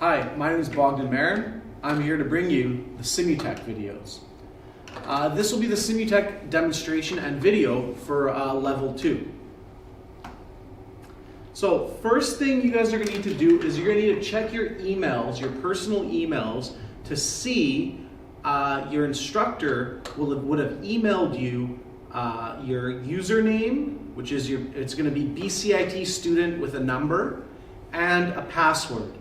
Hi, my name is Bogdan Marin. I'm here to bring you the Simutec videos. This will be the Simutec demonstration and video for level 2. So first thing you guys are going to need to do is you're going to need to check your emails, your personal emails, to see your instructor would have emailed you your username, which is it's going to be BCIT student with a number, and a password.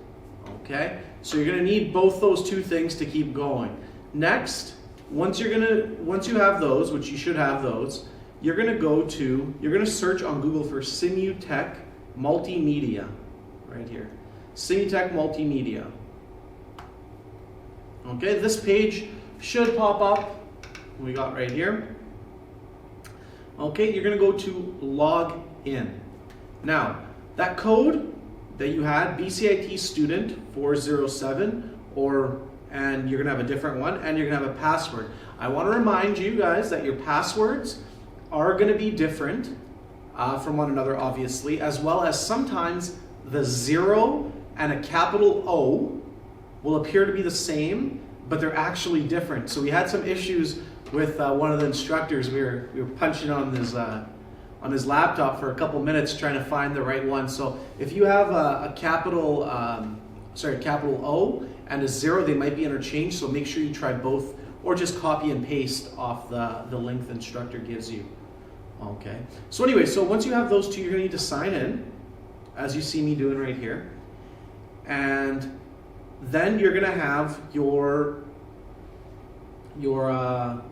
Okay, so you're going to need both those two things to keep going. Next, once you have those, which you should have those, you're going to search on Google for Simutec Multimedia, right here. Simutec Multimedia. Okay, this page should pop up. We got right here. Okay, you're going to go to log in. Now, that code that you had, BCIT student 407, and you're gonna have a different one, and you're gonna have a password. I want to remind you guys that your passwords are gonna be different from one another, obviously, as well as sometimes the 0 and a capital O will appear to be the same, but they're actually different. So we had some issues with one of the instructors. We were punching on his laptop for a couple minutes trying to find the right one. So if you have a capital O and a 0, they might be interchanged, so make sure you try both, or just copy and paste off the link the instructor gives you. Okay, so anyway, so once you have those two, you're gonna need to sign in, as you see me doing right here. And then you're gonna have your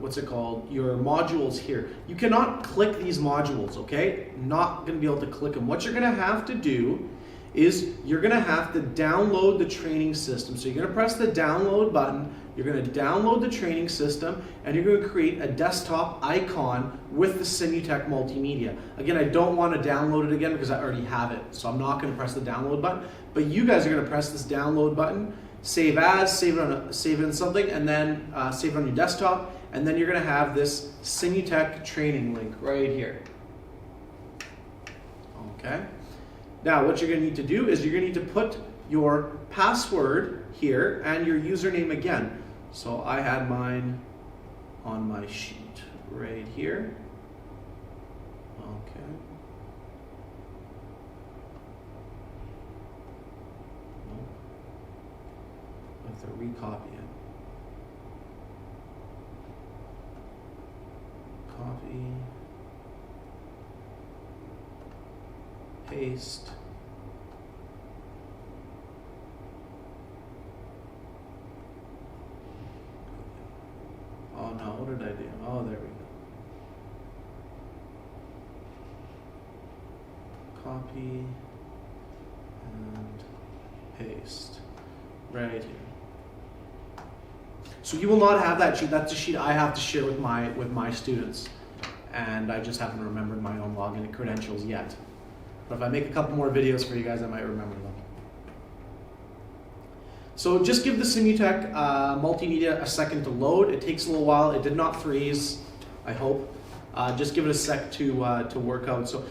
what's it called? Your modules here. You cannot click these modules, okay? Not gonna be able to click them. What you're gonna have to do is you're gonna have to download the training system. So you're gonna press the download button, you're gonna download the training system, and you're gonna create a desktop icon with the Simutec Multimedia. Again, I don't wanna download it again because I already have it, so I'm not gonna press the download button, but you guys are gonna press this download button, save as, save it on something, and then save it on your desktop, and then you're gonna have this Simutec training link right here. Okay. Now what you're gonna need to do is you're gonna need to put your password here and your username again. So I had mine on my sheet right here. Okay. I have to recopy it. Copy. Paste. Oh no, what did I do? Oh, there we go. Copy and paste right here. So you will not have that sheet. That's a sheet I have to share with my students, and I just haven't remembered my own login credentials yet. But if I make a couple more videos for you guys, I might remember them. So just give the Simutec Multimedia a second to load. It takes a little while. It did not freeze, I hope. Just give it a sec to work out. So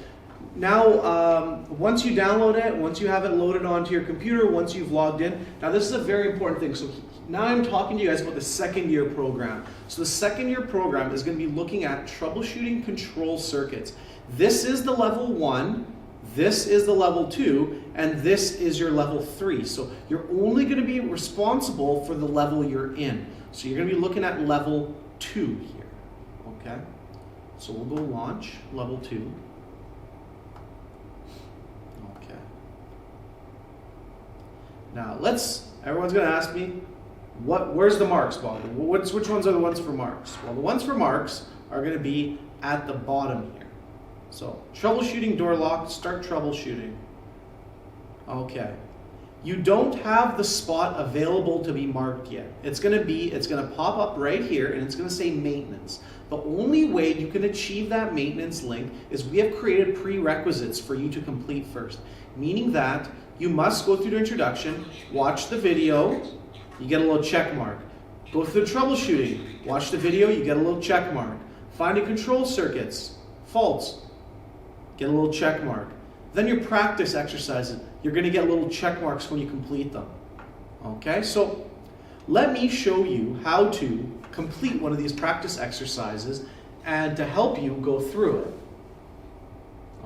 now, once you download it, once you have it loaded onto your computer, once you've logged in, now this is a very important thing. So now I'm talking to you guys about the second year program. So the second year program is going to be looking at troubleshooting control circuits. This is the level 1. This is the level 2, and this is your level 3. So you're only going to be responsible for the level you're in. So you're going to be looking at level 2 here. Okay? So we'll go launch level 2. Okay. Now everyone's going to ask me, where's the marks, Bob? Which ones are the ones for marks? Well, the ones for marks are going to be at the bottom here. So, troubleshooting door lock, start troubleshooting. Okay. You don't have the spot available to be marked yet. It's gonna pop up right here and it's gonna say maintenance. The only way you can achieve that maintenance link is we have created prerequisites for you to complete first. Meaning that you must go through the introduction, watch the video, you get a little check mark. Go through the troubleshooting, watch the video, you get a little check mark. Finding control circuits, faults, get a little check mark. Then your practice exercises, you're going to get little check marks when you complete them. Okay, so let me show you how to complete one of these practice exercises and to help you go through it.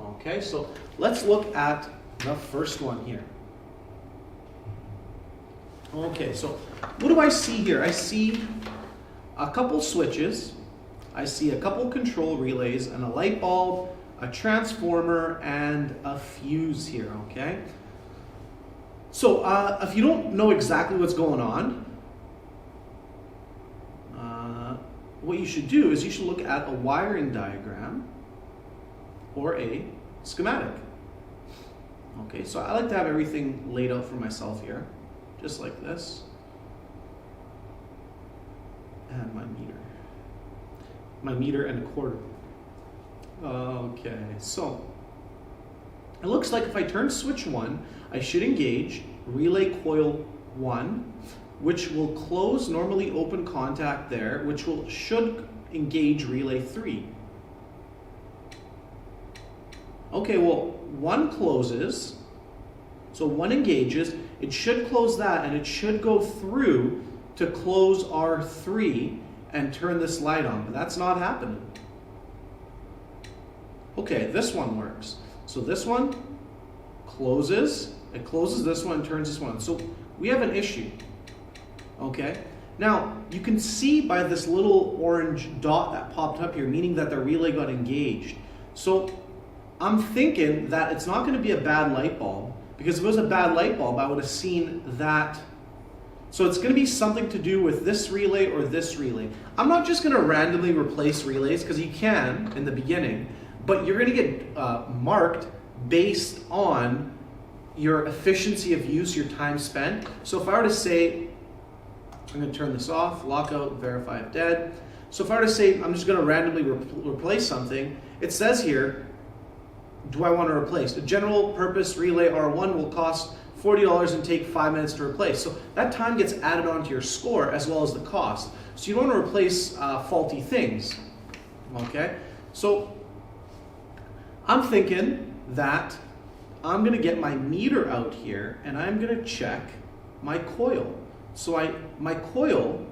Okay, so let's look at the first one here. Okay, so what do I see here? I see a couple switches, I see a couple control relays, and a light bulb, a transformer, and a fuse here, okay? So if you don't know exactly what's going on, what you should do is you should look at a wiring diagram or a schematic. Okay, so I like to have everything laid out for myself here, just like this. And my meter and a quarter. Okay, so it looks like if I turn switch 1, I should engage relay coil 1, which will close normally open contact there, which should engage relay 3. Okay, well, 1 closes, so 1 engages, it should close that, and it should go through to close R3 and turn this light on, but that's not happening. Okay, this one works. So this one closes, it closes this one, turns this one. So we have an issue, okay? Now, you can see by this little orange dot that popped up here, meaning that the relay got engaged. So I'm thinking that it's not gonna be a bad light bulb, because if it was a bad light bulb, I would have seen that. So it's gonna be something to do with this relay or this relay. I'm not just gonna randomly replace relays, because you can in the beginning, but you're gonna get marked based on your efficiency of use, your time spent. So if I were to say, I'm gonna turn this off, lockout, verify if dead. So if I were to say, I'm just gonna randomly replace something, it says here, do I wanna replace? A general purpose relay R1 will cost $40 and take 5 minutes to replace. So that time gets added onto your score as well as the cost. So you don't wanna replace faulty things, okay? So I'm thinking that I'm gonna get my meter out here and I'm gonna check my coil. So my coil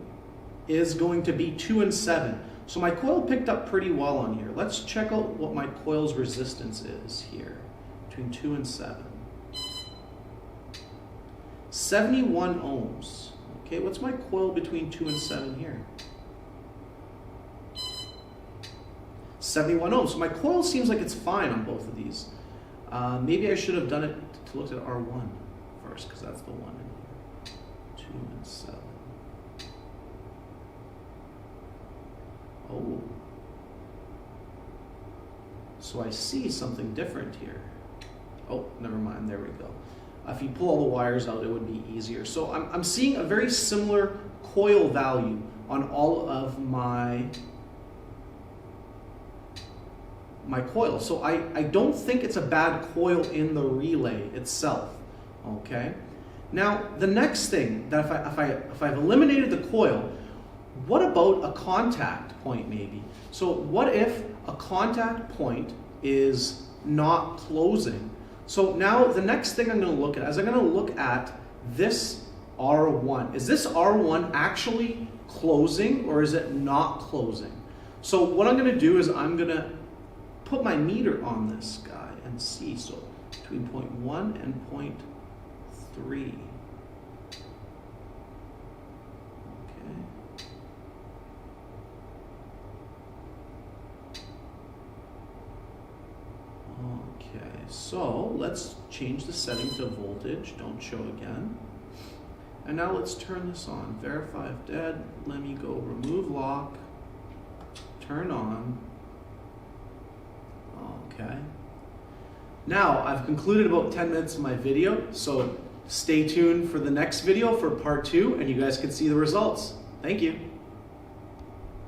is going to be 2 and 7. So my coil picked up pretty well on here. Let's check out what my coil's resistance is here, between 2 and 7. 71 ohms. Okay, what's my coil between 2 and 7 here? 71 ohms. So my coil seems like it's fine on both of these. Maybe I should have done it to look at R1 first, because that's the one in here. 2 and 7. Oh. So I see something different here. Oh, never mind, there we go. If you pull all the wires out, it would be easier. So I'm seeing a very similar coil value on all of my coil. So I don't think it's a bad coil in the relay itself, okay? Now, the next thing, that if I've eliminated the coil, what about a contact point maybe? So what if a contact point is not closing? So now the next thing I'm gonna look at is I'm gonna look at this R1. Is this R1 actually closing or is it not closing? So what I'm gonna do is I'm gonna put my meter on this guy and see. So between 0.1 and 0.3. Okay, so let's change the setting to voltage, don't show again. And now let's turn this on. Verify if dead, let me go remove lock, turn on. Okay. Now, I've concluded about 10 minutes of my video, so stay tuned for the next video for part 2 and you guys can see the results. Thank you.